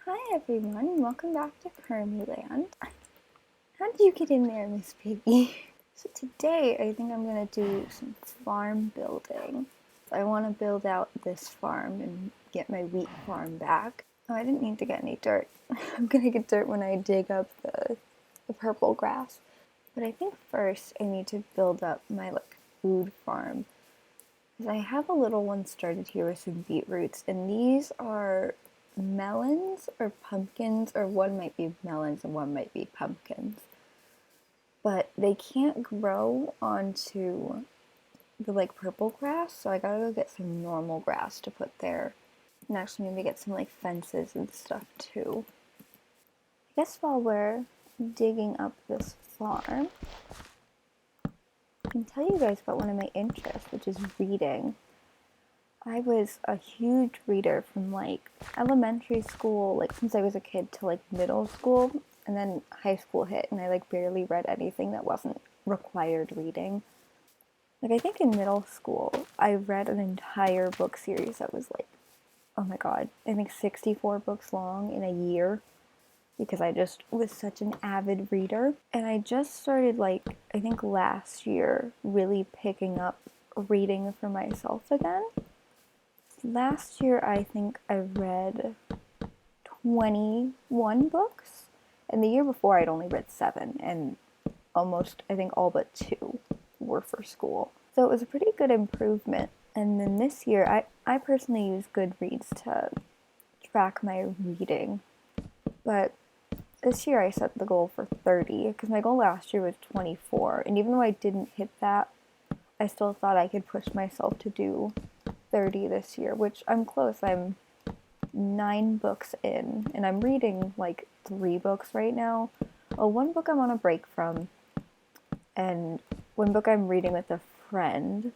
Hi everyone, welcome back to Kermyland. How did you get in there, Miss Piggy? So today I think I'm gonna do some farm building. So I want to build out this farm and get my wheat farm back. Oh, I didn't need to get any dirt. I'm gonna get dirt when I dig up the purple grass. But I think first I need to build up my food farm. Because I have a little one started here with some beetroots, and these are melons or pumpkins, or one might be melons and one might be pumpkins. But they can't grow onto the purple grass, so I gotta go get some normal grass to put there. And actually maybe get some fences and stuff too. I guess while we're digging up this farm, I can tell you guys about one of my interests, which is reading. I was a huge reader from elementary school, since I was a kid, to middle school, and then high school hit, and I barely read anything that wasn't required reading. I think in middle school, I read an entire book series that was oh my god, I think 64 books long in a year, because I just was such an avid reader. And I just started, I think last year, really picking up reading for myself again. Last year, I think I read 21 books, and the year before I'd only read 7, and almost, I think, all but 2 were for school. So it was a pretty good improvement. And then this year, I personally use Goodreads to track my reading, but this year I set the goal for 30, because my goal last year was 24, and even though I didn't hit that, I still thought I could push myself to do 30 this year, which I'm close. I'm 9 books in, and I'm reading 3 books right now. Well, 1 book I'm on a break from, and 1 book I'm reading with a friend.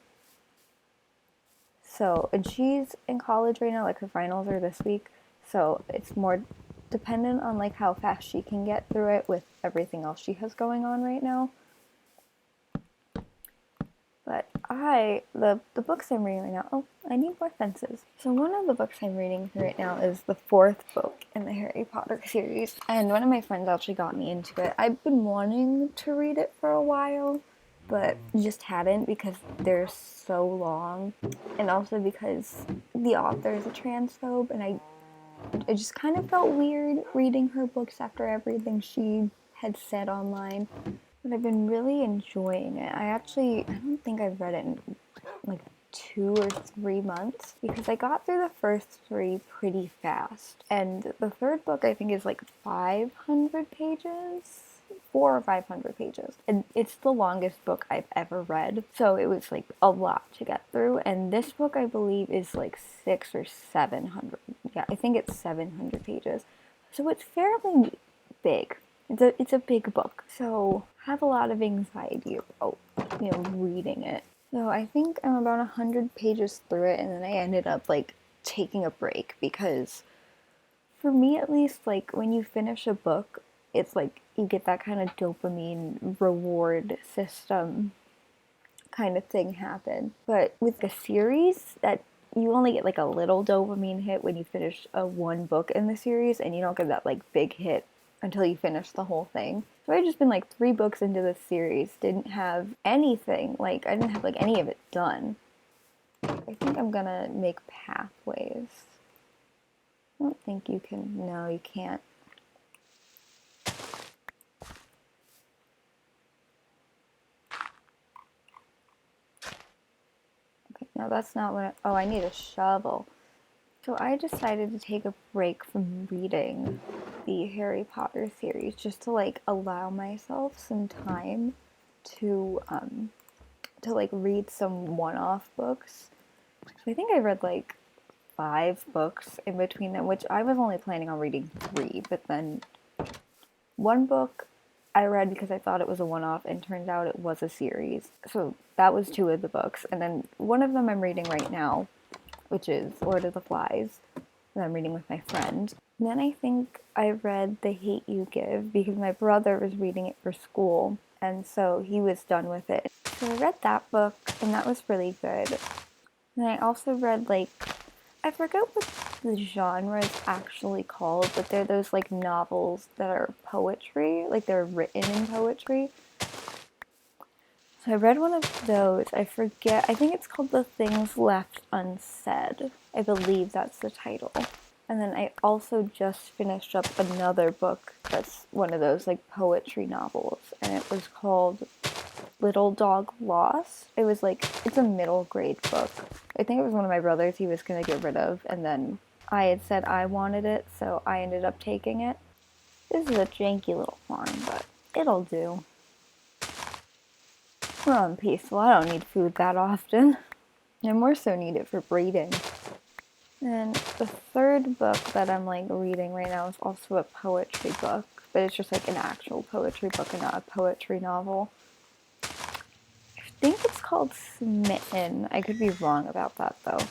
So, and she's in college right now, her finals are this week, so it's more dependent on how fast she can get through it with everything else she has going on right now. But the books I'm reading right now, oh, I need more fences. So one of the books I'm reading right now is the 4th book in the Harry Potter series, and one of my friends actually got me into it. I've been wanting to read it for a while, but just hadn't, because they're so long, and also because the author is a transphobe, and I just kind of felt weird reading her books after everything she had said online. But I've been really enjoying it. I don't think I've read it in 2 or 3 months, because I got through the first 3 pretty fast. And the 3rd book I think is 500 pages, 400 or 500 pages. And it's the longest book I've ever read. So it was a lot to get through. And this book I believe is 600 or 700. Yeah, I think it's 700 pages. So it's fairly big. It's a big book, so I have a lot of anxiety about, reading it. So I think I'm about 100 pages through it, and then I ended up, taking a break, because for me at least, when you finish a book, it's you get that kind of dopamine reward system kind of thing happen. But with the series, that you only get a little dopamine hit when you finish one book in the series, and you don't get that big hit until you finish the whole thing. So I just been 3 books into the series, didn't have anything, I didn't have any of it done. I think I'm gonna make pathways. I don't think you can, no, you can't. Okay, no, that's not what oh, I need a shovel. So I decided to take a break from reading the Harry Potter series, just to allow myself some time to read some one-off books. So I think I read 5 books in between them, which I was only planning on reading 3, but then 1 book I read because I thought it was a one-off, and turned out it was a series. So that was 2 of the books, and then one of them I'm reading right now, which is Lord of the Flies, that I'm reading with my friend. And then I think I read The Hate U Give, because my brother was reading it for school, and so he was done with it. So I read that book, and that was really good. And I also read, I forget what the genre is actually called, but they're those like novels that are poetry, like they're written in poetry. So I read one of those. I forget. I think it's called The Things Left Unsaid. I believe that's the title. And then I also just finished up another book that's one of those like poetry novels, and it was called Little Dog Lost. It was like, it's a middle grade book. I think it was one of my brothers he was going to get rid of, and then I had said I wanted it, so I ended up taking it. This is a janky little farm, but it'll do. We're on peaceful. I don't need food that often. I more so need it for breeding. And the third book that I'm like reading right now is also a poetry book, but it's just like an actual poetry book and not a poetry novel. I think it's called Smitten. I could be wrong about that though.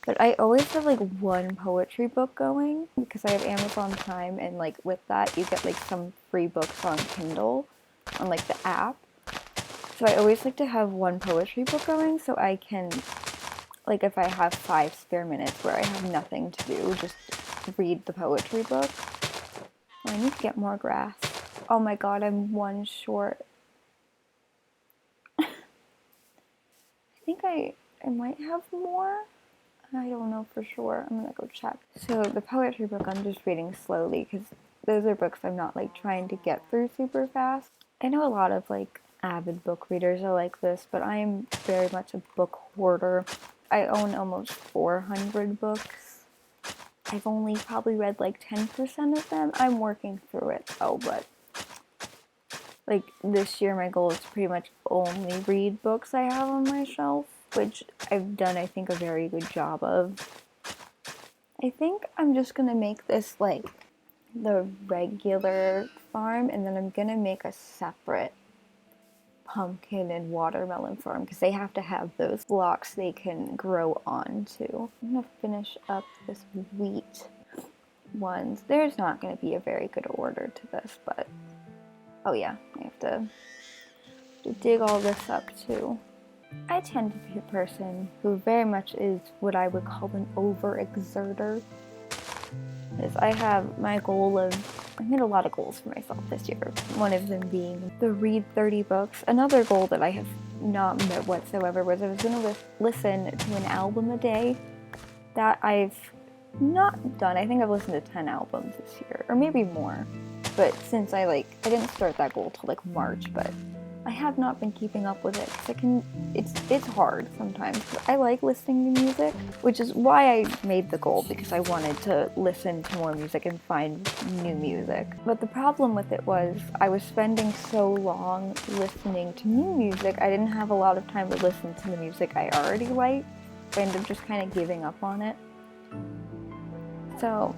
But I always have like one poetry book going because I have Amazon Prime, and like with that you get like some free books on Kindle on like the app. So I always like to have one poetry book going so I can, like if I have 5 spare minutes where I have nothing to do, just read the poetry book. Oh, I need to get more grass. Oh my god, I'm one short. I think I might have more. I don't know for sure. I'm gonna go check. So the poetry book I'm just reading slowly because those are books I'm not like trying to get through super fast. I know a lot of like avid book readers are like this, but I am very much a book hoarder. I own almost 400 books. I've only probably read like 10% of them. I'm working through it though, but like this year my goal is to pretty much only read books I have on my shelf, which I've done I think a very good job of. I think I'm just gonna make this like the regular farm, and then I'm gonna make a separate pumpkin and watermelon farm because they have to have those blocks they can grow onto. I'm gonna finish up this wheat ones. There's not gonna be a very good order to this, but oh yeah, I have to dig all this up too. I tend to be a person who very much is what I would call an overexerter. Because I have my goal of, I made a lot of goals for myself this year. One of them being to read 30 books. Another goal that I have not met whatsoever was I was going to listen to an album a day. That I've not done. I think I've listened to 10 albums this year, or maybe more. But since I didn't start that goal till like March, but I have not been keeping up with it because it's hard sometimes. I like listening to music, which is why I made the goal, because I wanted to listen to more music and find new music. But the problem with it was I was spending so long listening to new music, I didn't have a lot of time to listen to the music I already liked. I ended up just kind of giving up on it. So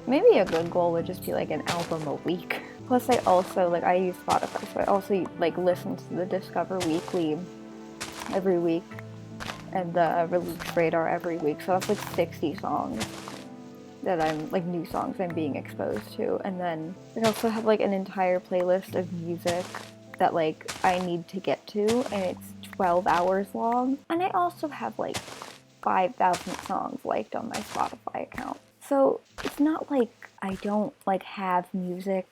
maybe a good goal would just be like an album a week. Plus I also, I use Spotify, so I also, listen to the Discover Weekly every week, and the Release Radar every week, so that's, 60 songs that I'm, new songs I'm being exposed to, and then I also have, an entire playlist of music that, I need to get to, and it's 12 hours long, and I also have, 5,000 songs liked on my Spotify account. So it's not like I don't, have music.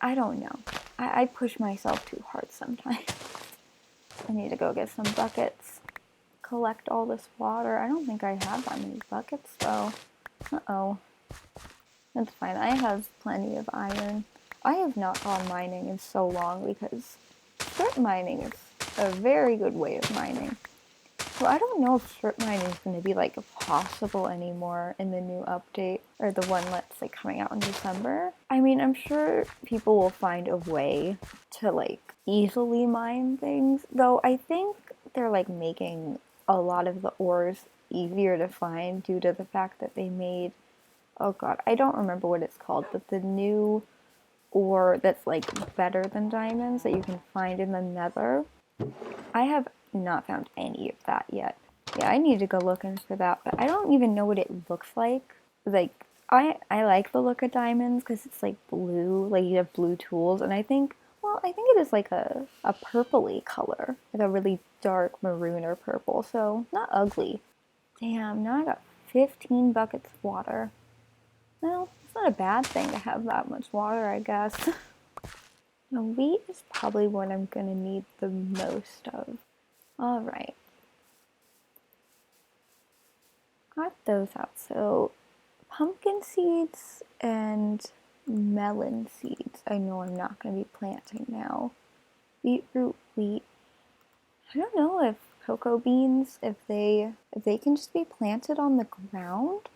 I don't know. I push myself too hard sometimes. I need to go get some buckets, collect all this water. I don't think I have that many buckets though. Uh-oh. That's fine. I have plenty of iron. I have not gone mining in so long because strip mining is a very good way of mining. So I don't know if strip mining is going to be possible anymore in the new update, or the one that's coming out in December. I mean, I'm sure people will find a way to easily mine things, though I think they're making a lot of the ores easier to find due to the fact that they made, oh god, I don't remember what it's called, but the new ore that's better than diamonds that you can find in the nether. I have not found any of that yet. Yeah, I need to go looking for that, but I don't even know what it looks like. I like the look of diamonds because it's blue, you have blue tools, and I think it is a purpley color, a really dark maroon or purple, so not ugly. Damn, now I got 15 buckets of water. Well, it's not a bad thing to have that much water, I guess. Now, wheat is probably what I'm going to need the most of. Alright. Got those out. So, pumpkin seeds and melon seeds I know I'm not going to be planting now. Beetroot, wheat. I don't know if cocoa beans, if they can just be planted on the ground.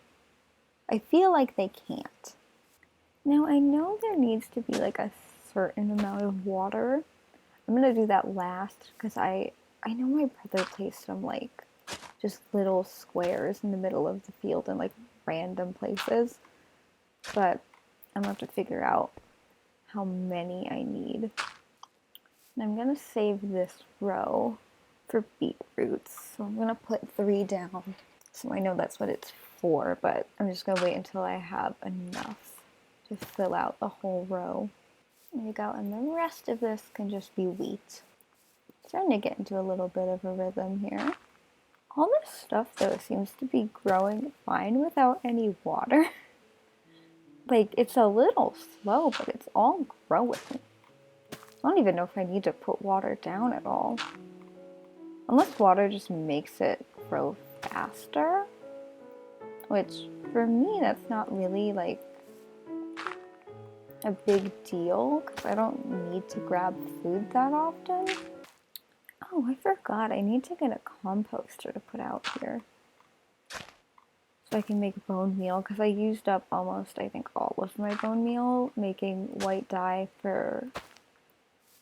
I feel like they can't. Now I know there needs to be like a certain amount of water. I'm gonna do that last because I know my brother placed some like just little squares in the middle of the field in like random places. But I'm gonna have to figure out how many I need. And I'm gonna save this row for beetroots. So I'm gonna put 3 down. So I know that's what it's for, but I'm just gonna wait until I have enough to fill out the whole row. There you go, and the rest of this can just be wheat. Starting to get into a little bit of a rhythm here. All this stuff though seems to be growing fine without any water. Like, it's a little slow, but it's all growing. I don't even know if I need to put water down at all. Unless water just makes it grow faster. Which, for me, that's not really, like, a big deal. Because I don't need to grab food that often. Oh, I forgot. I need to get a composter to put out here. So I can make bone meal. Because I used up almost, I think, all of my bone meal making white dye for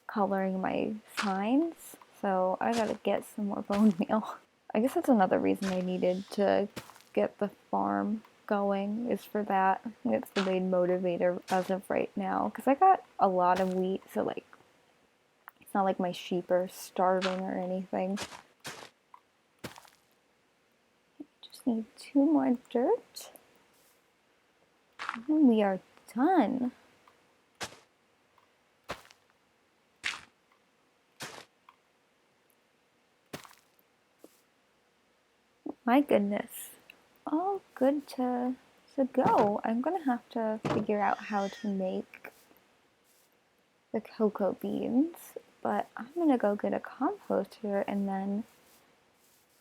coloring my signs. So I gotta get some more bone meal. I guess that's another reason I needed to get the farm going, is for that. It's the main motivator as of right now. Because I got a lot of wheat, so like, it's not like my sheep are starving or anything. Just need 2 more dirt. And then we are done. My goodness. All good to go. I'm gonna have to figure out how to make the cocoa beans, but I'm gonna go get a composter, and then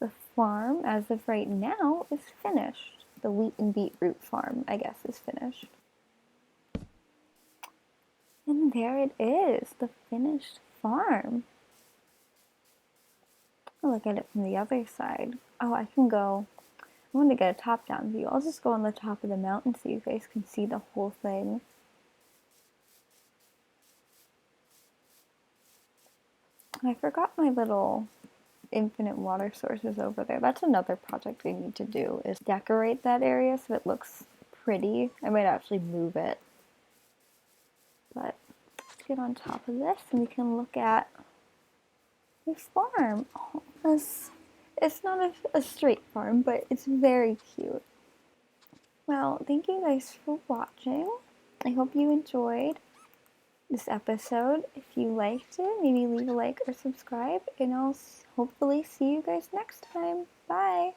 the farm, as of right now, is finished. The wheat and beetroot farm, I guess, is finished. And there it is, the finished farm. I'll look at it from the other side. Oh, I want to get a top-down view. I'll just go on the top of the mountain so you guys can see the whole thing. I forgot my little infinite water sources over there. That's another project we need to do, is decorate that area so it looks pretty. I might actually move it. But let's get on top of this and we can look at this farm. Oh, it's not a straight farm, but it's very cute. Well, thank you guys for watching. I hope you enjoyed this episode. If you liked it, maybe leave a like or subscribe, and I'll hopefully see you guys next time. Bye!